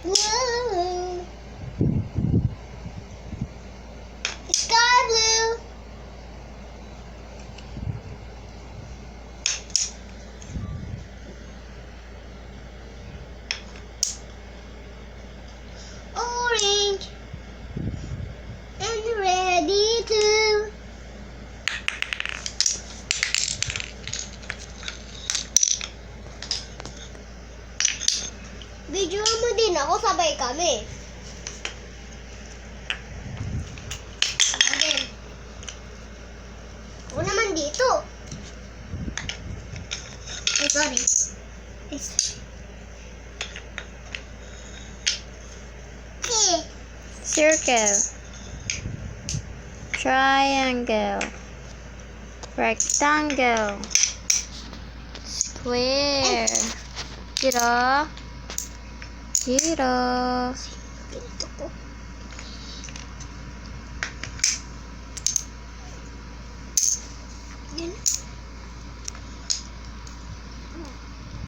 Blue. Sky blue. Orange. And ready to. Video mo din ako, sabay kami. Again. Ako naman dito. Oh, sorry. Circle, triangle, rectangle, square, zero, zero, Dito ko.